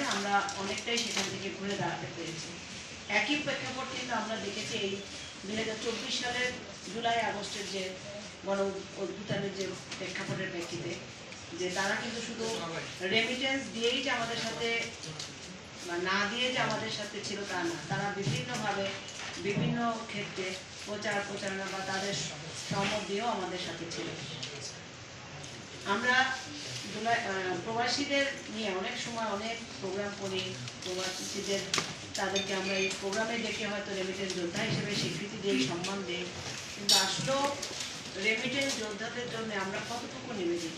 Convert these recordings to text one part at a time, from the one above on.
কারণে আমরা অনেকটাই সেখান থেকে ঘুরে দাঁড়াতে পেরেছি। একই প্রেক্ষাপট কিন্তু আমরা দেখেছি এই 2024 সালের জুলাই আগস্টের যে গণ অভ্যুত্থানের যে প্রেক্ষাপটের প্রেক্ষিতে, যে তারা কিন্তু শুধু রেমিটেন্স দিয়েই যে আমাদের সাথে না দিয়ে যে আমাদের সাথে ছিল তা না, তারা বিভিন্নভাবে বিভিন্ন ক্ষেত্রে প্রচারণা বা তাদের সমর্থ দিয়েও আমাদের সাথে ছিল। আমরা প্রবাসীদের নিয়ে অনেক সময় অনেক প্রোগ্রাম করি, প্রবাসীদের তাদেরকে আমরা এই প্রোগ্রামে ডেকে হয়তো রেমিটেন্স যোদ্ধা হিসেবে স্বীকৃতি দিই, সম্মান দিই, কিন্তু আসলেও রেমিটেন্স যোদ্ধাদের জন্য আমরা কতটুকু নিবেদিত,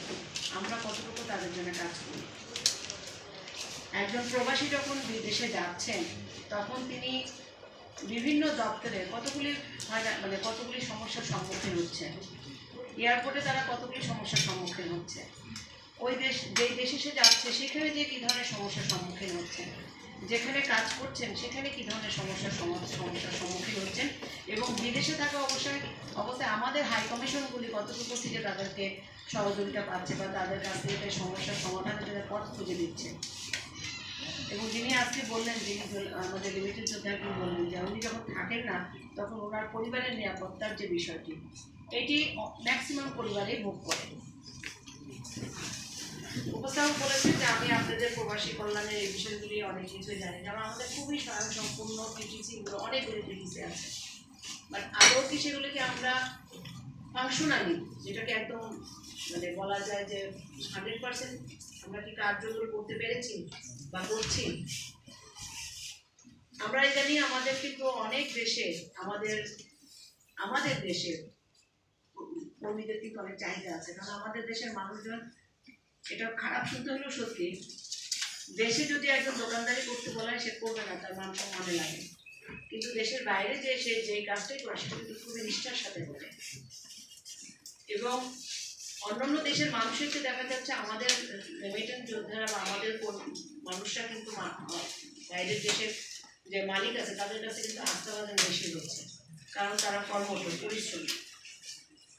আমরা কতটুকু তাদের জন্য কাজ করি। একজন প্রবাসী যখন বিদেশে যাচ্ছেন তখন তিনি বিভিন্ন দপ্তরে কতগুলি সমস্যার সম্মুখীন হচ্ছেন, এয়ারপোর্টে তারা কতগুলি সমস্যার সম্মুখীন হচ্ছে, ওই দেশ যেই দেশে সে যাচ্ছে সেখানে যে কী ধরনের সমস্যার সম্মুখীন হচ্ছেন, যেখানে কাজ করছেন সেখানে কী ধরনের সমস্যার সম্মুখীন হচ্ছেন, এবং বিদেশে থাকা অবস্থায় আমাদের হাই কমিশনগুলি কতটুকু থেকে তাদেরকে সহযোগিতা পাচ্ছে বা তাদের কাছ থেকে সমস্যার সমাধানের জন্য পথ খুঁজে দিচ্ছে। এবং যিনি আজকে বললেন, যিনি আমাদের লিমিটেড যোদ্ধাকে বললেন যে উনি যখন থাকেন না তখন ওনার পরিবারের নিরাপত্তার যে বিষয়টি, এটি ম্যাক্সিমাম পরিবারেই ভোগ করে। উপস্থাপক বলেছেন যে আমি আপনাদের প্রবাসী কল্যাণের এই বিষয়গুলি অনেক কিছুই জানি, যেমন আমাদের খুবই স্বয়ংসম্পূর্ণ টিটিসিগুলো অনেকগুলি টিটিসি আছে, বাট আদৌ কি সেগুলিকে আমরা ফাংশনালি, যেটাকে একদম বলা যায় যে 100% আমরা কি কার্যকর করতে পেরেছি বা করছি। আমরা জানি আমাদের কিন্তু অনেক দেশে আমাদের দেশের কর্মীদের কিন্তু অনেক চাহিদা আছে, কারণ আমাদের দেশের মানুষজন, এটা খারাপ শুনতে হলেও সত্যি, দেশে যদি একজন দোকানদারি করতে বলা হয় সে করবে না, তার মান সম্মানে লাগে, কিন্তু দেশের বাইরে যে সে যেই কাজটাই করে সেটা কিন্তু খুবই নিষ্ঠার সাথে করে। এবং অন্যান্য দেশের মানুষের যে দেখা যাচ্ছে আমাদের রেমিটেন্স যোদ্ধারা বা আমাদের মানুষরা কিন্তু বাইরের দেশের যে মালিক আছে তাদের কাছে কিন্তু আস্থাবাদন বেশি হচ্ছে, কারণ তারা কর্মঠ পরিশ্রমী।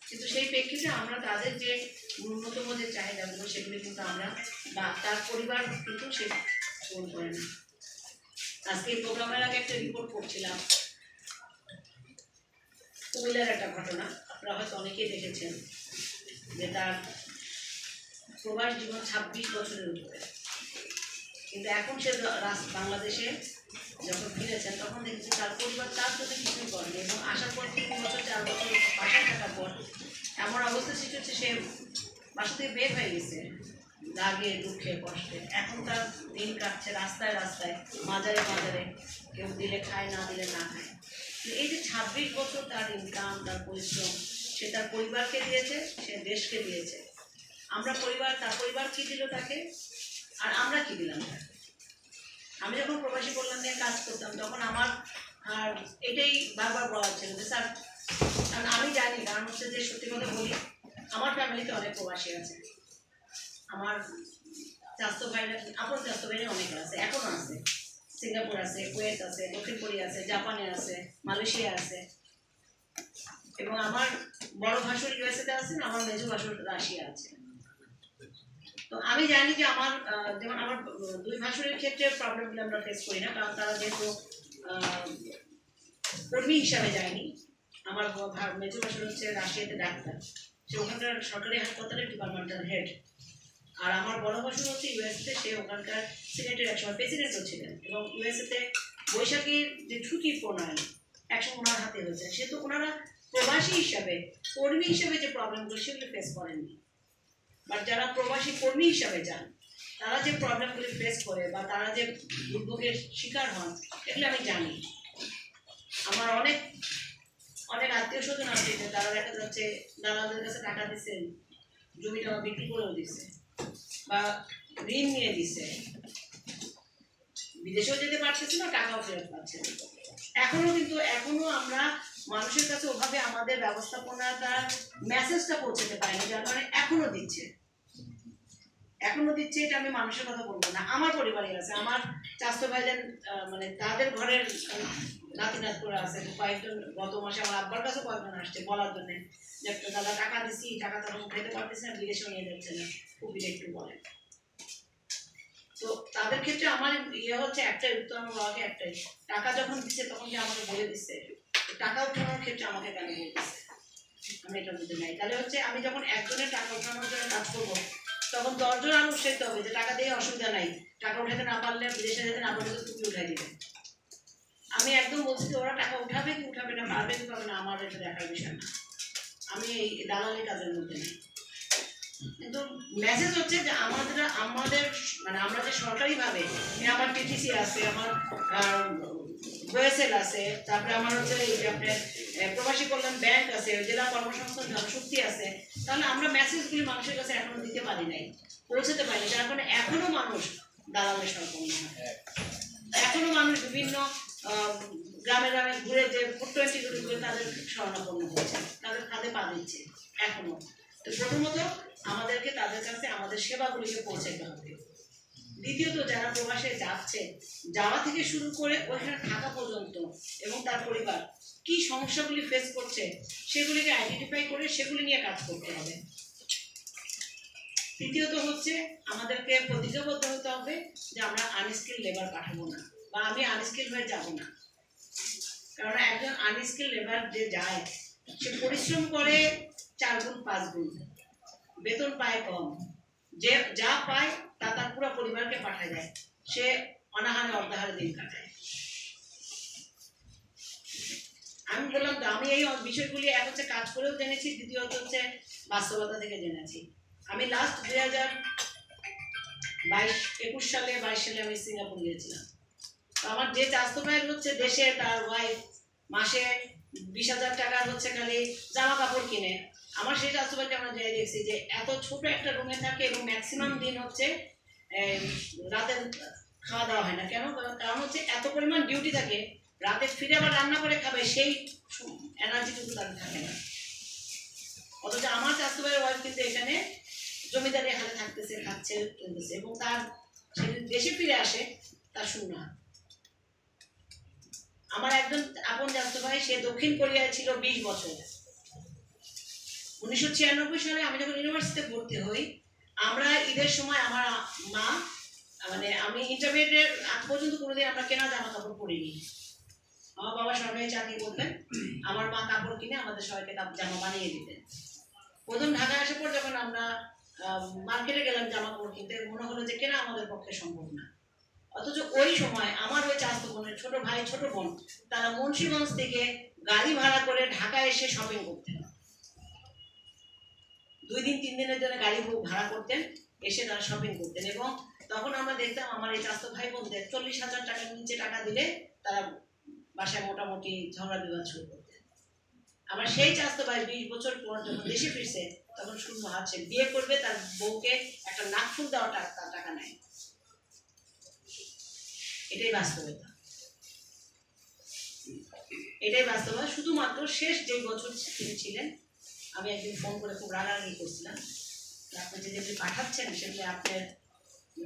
কিন্তু সেই প্রেক্ষিতে আমরা তাদের যে ন্যূনতম যে চাহিদাগুলো সেগুলি কিন্তু আমরা বা তার পরিবার কিন্তু সে পূরণ করে না। আজকে এই প্রোগ্রামের আগে একটা রিপোর্ট করছিলাম কুমিল্লার একটা ঘটনা, আপনারা হয়তো অনেকেই দেখেছেন, যে তার প্রবাস জীবন 26 বছরের উপরে, কিন্তু এখন সে বাংলাদেশে যখন ফিরেছেন তখন দেখেছি তার পরিবার তার জন্য কিছুই করেনি, এবং আসার পর 3 বছর 4 বছর বাসায় থাকার পর এমন অবস্থা সৃষ্টি হচ্ছে সে বাসা থেকে বের হয়ে গেছে রাগে দুঃখে কষ্টে। এখন তার দিন কাটছে রাস্তায় রাস্তায়, মাজারে মাজারে, কেউ দিলে খায় না দিলে না খায়। এই যে 26 বছর তার ইনকাম, তার পরিশ্রম, সে তার পরিবারকে দিয়েছে, সে দেশকে দিয়েছে। তার পরিবার কি দিল তাকে, আর আমরা কি দিলাম তাকে। আমি যখন প্রবাসী কল্যাণ নিয়ে কাজ করতাম তখন আমার এটাই বারবার বলা ছিল যে স্যার, কারণ আমি জানি, কারণ হচ্ছে যে সত্যি কথা বলি, আমার ফ্যামিলিতে অনেক প্রবাসী আছে, আমার চাচাতো ভাইরা, আপন চাচাতো ভাইরা অনেক আছে, এখনও আছে, সিঙ্গাপুর আছে, কুয়েত আছে, দক্ষিণ কোরিয়া আছে, জাপানে আছে, মালয়েশিয়া আছে, এবং আমার বড় ভাসুর ইউএসএতে আছেন, আমার মেজো ভাসুর রাশিয়া আছে। তো আমি জানি যে যেমন আমার 2 ভাসুরের ক্ষেত্রে প্রবলেমগুলো আমরা ফেস করি না, কারণ তারা যেহেতু কর্মী হিসাবে যায়নি। আমার মেজো ভাসুর হচ্ছে রাশিয়াতে ডাক্তার, সে ওখানকার সরকারি হাসপাতালের ডিপার্টমেন্টাল হেড, আর আমার বড় ভাসুর হচ্ছে ইউএসএতে, সে ওখানকার সিনেটের একসময় প্রেসিডেন্টও ছিলেন, এবং ইউএসএতে বৈশাখীর যে ছুটি প্রণয়ন একসময় ওনার হাতে হয়েছে। সে তো ওনারা প্রবাসী হিসাবে, কর্মী হিসাবে যে প্রবলেমগুলো সেগুলো ফেস করেননি, বাট যারা প্রবাসী কর্মী হিসাবে যান তারা যে প্রবলেমগুলি ফেস করে বা তারা যে দুর্ভোগের শিকার হন এগুলো আমি জানি। আমার অনেক আত্মীয় স্বজন আছে যে তারা দেখা যাচ্ছে দালালদের কাছে টাকা দিচ্ছে, জমিটা বিক্রি করেও দিচ্ছে বা ঋণ নিয়ে দিচ্ছে, বিদেশেও যেতে পারতেছে না, টাকাও ফেরত পাচ্ছে না। এখনো আমরা মানুষের কাছে ওভাবে আমাদের ব্যবস্থাপনাটার মেসেজটা পৌঁছাতে পারিনি, যার কারণে এখনো দিচ্ছে। এটা আমি মানুষের কথা বলবো না, আমার পরিবারে আছে, আমার চাচাতো ভাইজান তাদের ঘরের নাতি নাত করে আছে কয়েকজন। গত মাসে আমার আব্বার কাছে কয়েকজন আসছে বলার জন্য যে দাদা টাকা দিচ্ছি, টাকা তখন খেতে পারতেছে না, বিদেশেও নিয়ে যাচ্ছে না, খুব একটু বলে। তো তো তাদের ক্ষেত্রে আমার ইয়ে হচ্ছে একটাই উত্তর, আমার বাবাকে একটাই, টাকা যখন দিচ্ছে তখন যে আমাকে বলে দিচ্ছে টাকা উঠানোর ক্ষেত্রে আমাকে কেন বলতেছে, আমি এটা বুঝতে নাই। তাহলে হচ্ছে আমি যখন একজনের টাকা উঠানোর জন্য কাজ করবো তখন 10 জন আরো উৎসাহিত হবে যে টাকা দিয়ে অসুবিধা নাই, টাকা উঠাতে না পারলে বিদেশে যেতে না পারলে তুমি উঠাই দিবে। আমি একদম বলছি যে ওরা টাকা উঠাবে কি উঠাবে না, পারবে কি পারবে না, আমার এটা দেখার বিষয় না, আমি এই দালালি কাজের মধ্যে নেই। কিন্তু মেসেজ হচ্ছে যে আমাদের মানে আমরা যে সরকারিভাবে আমার টিটিসি আছে, আমার ওয়েসেল আছে, তারপরে আমার হচ্ছে আপনার প্রবাসী কল্যাণ ব্যাংক আছে, জেলা কর্মসংস্থান জনশক্তি আছে, তাহলে আমরা মেসেজগুলি মানুষের কাছে এখনো দিতে পারি নাই, পৌঁছাতে পারি, যার কারণে এখনো মানুষ দালালের সম্পন্ন হয়। এখনো মানুষ বিভিন্ন গ্রামে গ্রামে ঘুরে যে ভোট 20 ঘুরে তাদের শরণাপন্ন হচ্ছে, তাদের খাদে পা দিচ্ছে এখনো। তো প্রথমত আমাদেরকে তাদের কাছে আমাদের সেবাগুলিকে পৌঁছাতে হবে। দ্বিতীয়ত যারা প্রবাসে যাচ্ছে, যাওয়া থেকে শুরু করে ওইখানে থাকা পর্যন্ত এবং তার পরিবার কি সমস্যাগুলি ফেস করছে সেগুলিকে আইডেন্টিফাই করে সেগুলি নিয়ে কাজ করতে হবে। তৃতীয়ত হচ্ছে আমাদেরকে প্রতিজ্ঞাবদ্ধ হতে হবে যে আমরা আনস্কিল লেবার পাঠাবো না, বা আমি আনস্কিল হয়ে যাব না। কারণ একজন আনস্কিল লেবার যে যায় সে পরিশ্রম করে 4 গুণ 5 গুণ, বেতন পায় কম, যে যা পায় তা তার পুরো পরিবারকে পাঠায় দেয়, সে অনাহারে অর্ধাহারে দিন কাটায়। আমি বললাম তো আমি এই বিষয়গুলি এক হচ্ছে কাজ করেও জেনেছি, দ্বিতীয়ত হচ্ছে বাস্তবতা থেকে জেনেছি। আমি লাস্ট 2021 সালে 22 সালে আমি সিঙ্গাপুর গিয়েছিলাম। আমার যে চাস্তো ভাইয়ের হচ্ছে দেশে তার ওয়াইফ মাসে 20,000 টাকার হচ্ছে খালি জামা কাপড় কিনে, আমার সেই চাস্তো ভাইকে আমরা যাই দেখছি যে এত ছোট একটা রুমে থাকে এবং ম্যাক্সিমাম দিন হচ্ছে রাতের খাওয়া দাওয়া হয় না। কেন? কারণ হচ্ছে এত পরিমাণ ডিউটি থাকে, রাতে ফিরে আবার রান্না করে খাবে সেই এনার্জিটুকু তাদের থাকে না। অথচ আমার চাস্তো ভাইয়ের ওয়াইফ কিন্তু এখানে জমিদারি হাতে থাকতেছে, খাচ্ছে, চলতেছে, এবং তার সে দেশে ফিরে আসে তার শূন্য হাত। আমার একজন আপন চাস্তো ভাই, সে দক্ষিণ কোরিয়ায় ছিল 20 বছর। 1996 সালে আমি যখন ইউনিভার্সিটিতে ভর্তি হই, আমরা ঈদের সময় আমার মা মানে আমি ইন্টারমিডিয়েটের আগ পর্যন্ত কোনোদিন আমরা কেনা জামা কাপড় পরিনি। আমার বাবা সরকারি চাকরি করতেন, আমার মা কাপড় কিনে আমাদের সবাইকে জামা বানিয়ে দিতেন। প্রথম ঢাকায় আসার পর যখন আমরা মার্কেটে গেলাম জামা কাপড় কিনতে, মনে হলো যে কেনা আমাদের পক্ষে সম্ভব না। অথচ ওই সময় আমার ওই চাচাতো বোনের ছোট ভাই ছোট বোন তারা মুন্সিগঞ্জ থেকে গাড়ি ভাড়া করে ঢাকায় এসে শপিং করতেন। 2 দিন 3 দিনের জন্য গাড়ি ভাড়া করতেন, এসে তারা শপিং করতেন। এবং তখন আমরা দেখতাম আমার এই চাচাতো ভাই বোনদের 40,000 টাকার নিচে টাকা দিলে তারা বাসায় মোটামুটি ঝগড়া বিবাদ শুরু করতেন। আমার সেই চাচাতো ভাই 20 বছর পর যখন দেশে ফিরছে তখন শূন্য হাত, সে বিয়ে করবে, তার বউকে একটা নাকফুল দেওয়া তার টাকা নাই। এটাই বাস্তবতা, এটাই বাস্তবতা। শুধুমাত্র শেষ যে বছর তিনি ছিলেন, আমি একদিন ফোন করে খুব রাগারাগি করছিলাম, আপনি যেগুলি পাঠাচ্ছেন সেগুলি আপনার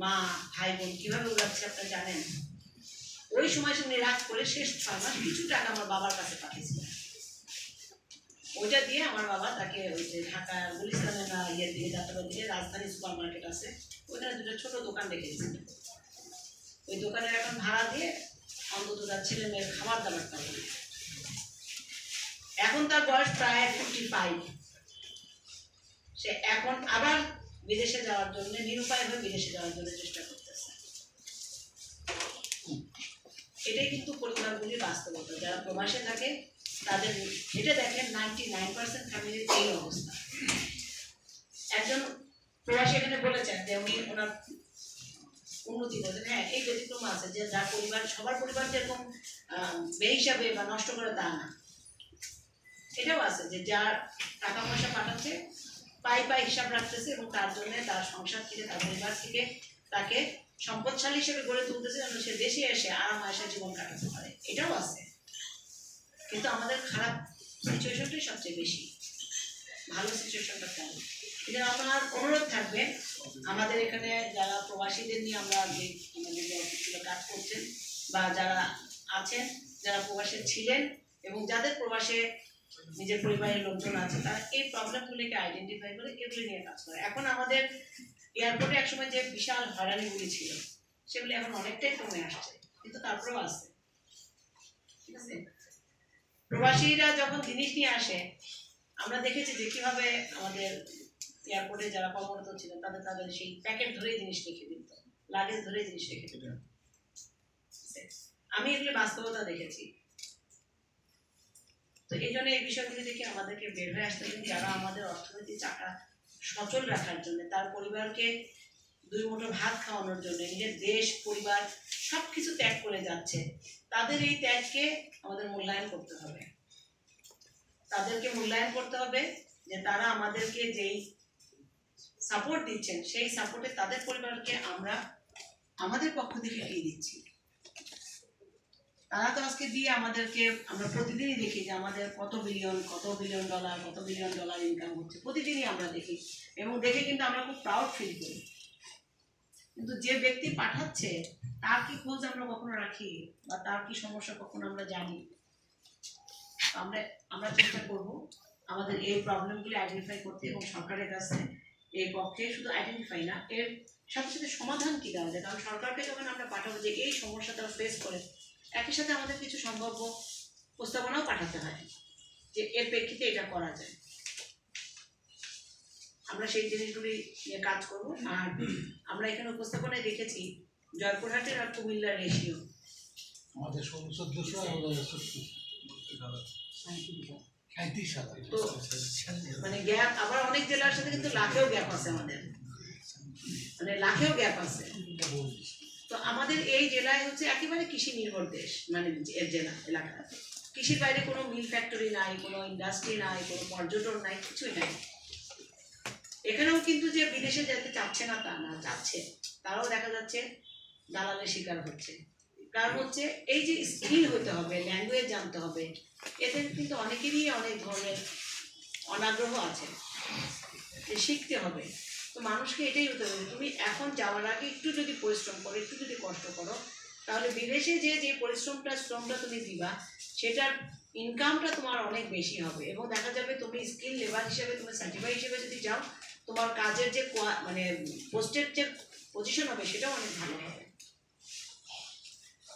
মা ভাই বোন কীভাবে উড়াচ্ছে আপনারা জানেন। ওই সময় সে উনি রাগ করে শেষ 6 মাস কিছু টাকা আমার বাবার কাছে পাঠিয়েছিলেন। ওইটা দিয়ে আমার বাবা তাকে ওই যে ঢাকা গুলিস্তানের না ইয়ের দিকে যাত্রাবাড়ির দিকে রাজধানী সুপার মার্কেট আছে, ওইখানে 2টা ছোট দোকান রেখেছিল। ওই দোকানের এখন ভাড়া দিয়ে অন্তত তার ছেলে মেয়ের খাবার দাবার পাবে। এখন তার বয়স প্রায় 55। সে এখন আবার বিদেশে যাওয়ার জন্য নিরুপায় হয়ে বিদেশে যাওয়ার জন্য চেষ্টা করতেছে। এটাই কিন্তু পরিবারগুলির বাস্তবতা। যারা প্রবাসে থাকে তাদের এটা দেখেন 99% ফ্যামিলির এই অবস্থা। একজন প্রবাসী এখানে বলেছেন যে উনি ওনার উন্নতি করছেন, হ্যাঁ এই ব্যতিক্রম আছে যে যার পরিবার সবার পরিবার যেরকম বেহিসাবে বা নষ্ট করে তা না, এটাও আছে যে যার টাকা পয়সা পাঠাচ্ছে পাই পাই হিসাব রাখতেছে এবং তার জন্য তার সংসার থেকে তার পরিবার থেকে তাকে সম্পদশালী হিসেবে গড়ে তুলতেছে যেন সে দেশে এসে আরাম আয়েশে জীবন কাটাতে পারে, এটাও আছে। কিন্তু আমাদের খারাপ সিচুয়েশনটাই সবচেয়ে বেশি, ভালো সিচুয়েশনটা কম। কিন্তু আমার অনুরোধ থাকবে আমাদের এখানে যারা প্রবাসীদের নিয়ে আমরা যে আমাদের যে অফিসগুলো কাজ করছেন বা যারা আছেন, যারা প্রবাসে ছিলেন এবং যাদের প্রবাসে নিজের পরিবারের লোকজন আছে, তারা এই প্রবলেমগুলিকে আইডেন্টিফাই করে এগুলি নিয়ে কাজ করে। এখন আমাদের এয়ারপোর্টে একসময় যে বিশাল হয়রানিগুলি ছিল, সেগুলি এখন অনেকটাই কমে আসছে, কিন্তু তারপরেও আছে। ঠিক আছে, প্রবাসীরা যখন জিনিস নিয়ে আসে আমরা দেখেছি যে কিভাবে আমাদের এয়ারপোর্টে যারা কর্মরত ছিলেন তাদের তাদের সেই প্যাকেট ধরেই জিনিস রেখে দিত, লাগেজ ধরেই জিনিস রেখে দিত। আমি এগুলো বাস্তবতা দেখেছি। তো এই জন্য এই বিষয়গুলি থেকে আমাদেরকে বের হয়ে আসতে হবে। যারা আমাদের অর্থনৈতিক চাকা সচল রাখার জন্য, তার পরিবারকে দুই মুঠো ভাত খাওয়ানোর জন্য নিজের দেশ পরিবার সবকিছু ত্যাগ করে যাচ্ছে, তাদের এই ত্যাগকে আমাদের মূল্যায়ন করতে হবে। তাদেরকে মূল্যায়ন করতে হবে যে তারা আমাদেরকে যেই সাপোর্ট দিচ্ছেন সেই সাপোর্টে তাদের পরিবারকে আমরা আমাদের পক্ষ থেকে কি দিচ্ছি। তারা তো আজকে দিয়ে আমাদেরকে, আমরা প্রতিদিনই দেখি যে আমাদের কত বিলিয়ন ডলার ইনকাম হচ্ছে, প্রতিদিনই আমরা দেখি, এবং দেখে কিন্তু আমরা খুব প্রাউড ফিল করি। কিন্তু যে ব্যক্তি পাঠাচ্ছে তার কি খোঁজ আমরা কখনো রাখি, বা তার কি সমস্যা কখনো আমরা জানি? আমরা চেষ্টা করব আমাদের এই প্রবলেমগুলি আইডেন্টিফাই করতে, এবং সরকারের কাছে এই পক্ষে শুধু আইডেন্টিফাই না, এর সাথে সাথে সমাধান কি দেওয়া যায়। কারণ সরকারকে যখন আমরা পাঠাবো যে এই সমস্যা তারা ফেস করে, একই সাথে আমাদের কিছু সম্ভাব্য প্রস্তাবনাও পাঠাতে হয় যে এর প্রেক্ষিতে এটা করা যায়। আমরা সেই জিনিসগুলি নিয়ে কাজ করব। আর আমরা এখানে উপস্থাপনায় দেখেছি জয়পুরহাটের আর কুমিল্লার রেশিও আমাদের 1400 আমাদের 37,000 তো মানে গ্যাপ, আবার অনেক জেলার সাথে কিন্তু লাখেও গ্যাপ আছে, আমাদের মানে লাখেও গ্যাপ আছে। তো আমাদের এই জেলায় হচ্ছে একেবারে কৃষি নির্ভর দেশ, মানে এর জেলা এলাকা, কৃষির বাইরে কোনো মিল ফ্যাক্টরি নাই, কোনো ইন্ডাস্ট্রি নাই, কোনো পর্যটন নাই, কিছুই নাই। এখানেও কিন্তু যে বিদেশে যেতে চাচ্ছে না তা না, যাচ্ছে, তারাও দেখা যাচ্ছে দালালের শিকার হচ্ছে। কারণ হচ্ছে এই যে স্কিল হতে হবে, ল্যাঙ্গুয়েজ জানতে হবে, এদের কিন্তু অনেকেরই অনেক ধরনের অনাগ্রহ আছে, শিখতে হবে। তো মানুষকে এটাই হতে হবে, তুমি এখন যাওয়ার আগে একটু যদি পরিশ্রম করো, একটু যদি কষ্ট করো, তাহলে বিদেশে যে শ্রমটা তুমি দিবা, সেটার ইনকামটা তোমার অনেক বেশি হবে। এবং দেখা যাবে তুমি স্কিল লেবার হিসেবে, তুমি সার্টিফাই হিসেবে যদি যাও, তোমার কাজের যে মানে পোস্টের যে পজিশন হবে সেটাও অনেক ভালো হবে।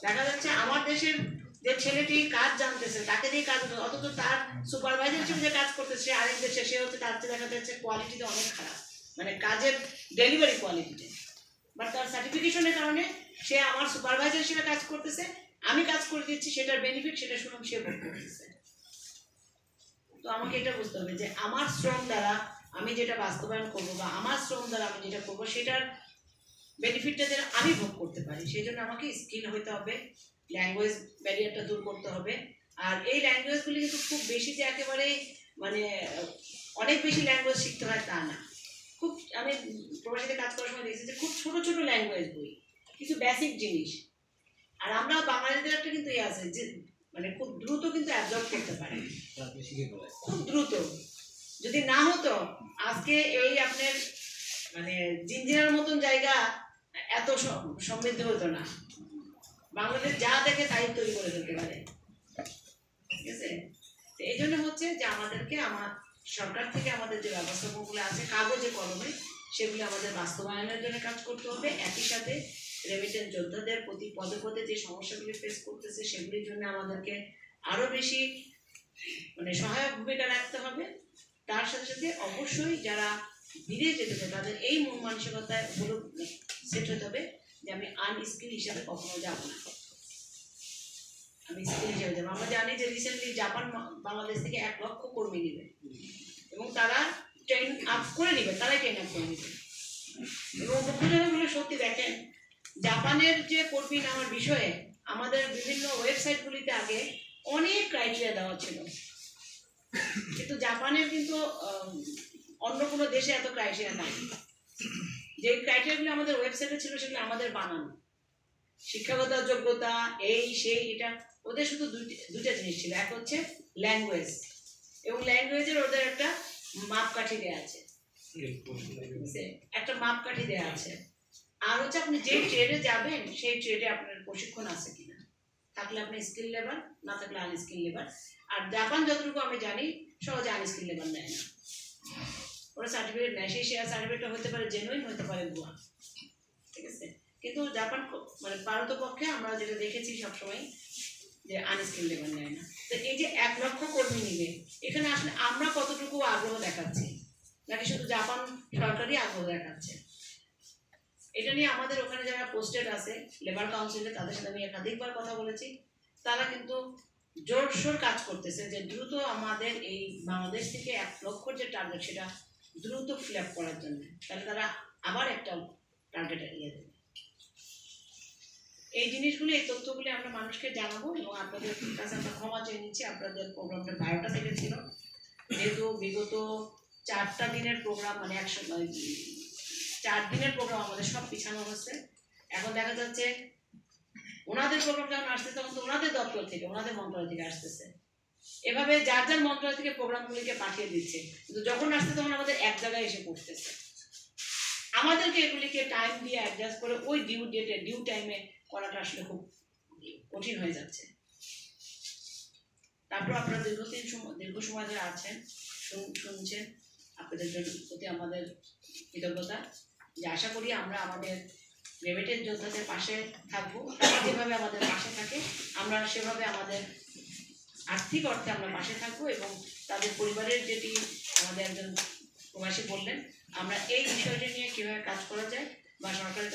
দেখা যাচ্ছে আমার দেশের যে ছেলেটি কাজ জানতেছে তাকে দিয়ে কাজ, অথচ তার সুপারভাইজার হিসেবে যে কাজ করতেছে আরেক দেশে, সে হচ্ছে তার চেয়ে দেখা যাচ্ছে কোয়ালিটিতে অনেক খারাপ, মানে কাজের ডেলিভারি কোয়ালিটিতে। বাট তার সার্টিফিকেশনের কারণে সে আমার সুপারভাইজার হিসেবে কাজ করতেছে, আমি কাজ করে দিচ্ছি, সেটার বেনিফিট সেটা শুনে সে ভোগ করতেছে। তো আমাকে এটা বুঝতে হবে যে আমার শ্রম দ্বারা আমি যেটা বাস্তবায়ন করবো, বা আমার শ্রম দ্বারা আমি যেটা করবো, সেটার বেনিফিটটা যেন আমি ভোগ করতে পারি। সেই জন্য আমাকে স্কিল হইতে হবে, ল্যাঙ্গুয়েজ ব্যারিয়ারটা দূর করতে হবে। আর এই ল্যাঙ্গুয়েজগুলি কিন্তু খুব বেশি যে একেবারে মানে অনেক বেশি ল্যাঙ্গুয়েজ শিখতে হয় তা না। খুব, আমি প্রবাসীতে কাজ করার সময় দেখছি যে খুব ছোট ছোট ল্যাঙ্গুয়েজ বই, কিছু বেসিক জিনিস। আর আমরা বাঙালিদের একটা কিন্তু ইয়ে আছে যে মানে খুব দ্রুত কিন্তু অ্যাবজর্ব করতে পারে, খুব দ্রুত। যদি না হতো আজকে এই আপনার মানে জিঞ্জিরার মতন জায়গা এত সমৃদ্ধ হতো না। বাংলাদেশ যা দেখে তাই তৈরি করে ফেলতে পারে। ঠিক আছে, তো এই জন্য হচ্ছে যে আমাদেরকে আমার সরকার থেকে আমাদের যে ব্যবস্থাপনাগুলো আছে কাগজে কলমে, সেগুলি আমাদের বাস্তবায়নের জন্য কাজ করতে হবে। একই সাথে রেমিটেন্স যোদ্ধাদের প্রতি পদে পদে যে সমস্যাগুলি ফেস করতেছে সেগুলির জন্য আমাদেরকে আরও বেশি মানে সহায়ক ভূমিকা রাখতে হবে। তার সাথে সাথে অবশ্যই যারা বিদেশ যেতে চায় তাদের এই মন মানসিকতায় হলো সেট হতে হবে যে আমি আনস্কিল হিসাবে কখনো যাব না, আমি স্কিল হিসাবে যাবো। আমরা জানি যে রিসেন্টলি জাপান বাংলাদেশ থেকে 1 লক্ষ কর্মী নেবে, এবং তারা ট্রেন আপ করে নেবে, তারাই ট্রেন আপ করে নেবে। এবং দুঃখজনকগুলো সত্যি দেখেন, জাপানের যে কর্মী নেওয়ার বিষয়ে আমাদের বিভিন্ন ওয়েবসাইটগুলিতে আগে অনেক ক্রাইটেরিয়া দেওয়া ছিল, কিন্তু জাপানের কিন্তু অন্য কোনো দেশে এত ক্রাইটেরিয়া নাই। যে ক্রাইটেরিয়াগুলো আমাদের ওয়েবসাইটে ছিল সেগুলো আমাদের বানানো, শিক্ষাগত যোগ্যতা, এই সেই, এটা ওদের শুধু দুইটা জিনিস ছিল। এক হচ্ছে ল্যাঙ্গুয়েজ, এবং ল্যাঙ্গুয়েজের ওদের একটা মাপকাঠি দেওয়া আছে, একটা মাপকাঠি দেওয়া আছে। আর হচ্ছে আপনি যে ট্রেডে যাবেন সেই ট্রেডে আপনার প্রশিক্ষণ আছে কিনা, থাকলে আপনি স্কিল লেবার, না থাকলে আনস্কিল লেবার। আর জাপান যতটুকু আমি জানি সহজে আনস্কিল লেবার নেয় না, ওরা সার্টিফিকেট নেয়। সেই শেয়ার সার্টিফিকেটটা হতে পারে জেনুইন, হতে পারে ভুয়া, ঠিক আছে, কিন্তু জাপান মানে পারতপক্ষে আমরা যেটা দেখেছি সবসময় যে আনস্কিল লেবার নেয় না। তো এই যে 1 লক্ষ কর্মী নিবে, এখানে আসলে আমরা কতটুকু আগ্রহ দেখাচ্ছি, নাকি শুধু জাপান সরকারই আগ্রহ দেখাচ্ছে? এটা নিয়ে আমাদের ওখানে যারা পোস্টেড আছে লেবার কাউন্সিলে, তাদের সাথে আমি একাধিকবার কথা বলেছি। তারা কিন্তু জোরসোর কাজ করতেছে যে দ্রুত আমাদের এই বাংলাদেশ থেকে 1 লক্ষ যে টার্গেট সেটা দ্রুত ফিল আপ করার জন্য, তাহলে তারা আবার একটা টার্গেট এড়িয়ে দেবে। এই জিনিসগুলি, এই তথ্যগুলি আমরা মানুষকে জানাবো এবং আপনাদের কাছে আমরা ক্ষমা চেয়ে নিচ্ছি। আপনাদের প্রোগ্রামটা 12টা থেকে ছিল, যেহেতু বিগত 4টা দিনের প্রোগ্রাম মানে 4 দিনের প্রোগ্রাম আমাদের সব পিছানো হচ্ছে। এখন দেখা যাচ্ছে ওনাদের প্রোগ্রাম যখন আসছে তখন তো ওনাদের দপ্তর থেকে, ওনাদের মন্ত্রণালয় থেকে আসতেছে, এভাবে যার যার মন্ত্রণালয় থেকে প্রোগ্রামগুলিকে পাঠিয়ে দিচ্ছে, কিন্তু যখন আসছে তখন আমাদের এক জায়গায় এসে পড়তেছে। আমাদেরকে এগুলিকে টাইম দিয়ে অ্যাডজাস্ট করে ওই ডিউ ডেটে ডিউ টাইমে করাটা আসলে খুব কঠিন হয়ে যাচ্ছে। তারপর আপনারা দীর্ঘ সময় ধরে আছেন, শুনছেন, আপনাদের জন্য প্রতি আমাদের কৃতজ্ঞতা। যে আশা করি আমরা আমাদের রেমিটেন্স যোদ্ধাদের পাশে থাকবো, যেভাবে আমাদের পাশে থাকে আমরা সেভাবে আমাদের আর্থিক অর্থে আমরা পাশে থাকবো এবং তাদের পরিবারের, যেটি আমাদের একজন প্রবাসী বললেন, আমরা এই বিষয়টি নিয়ে কীভাবে কাজ করা যায় বা সরকারের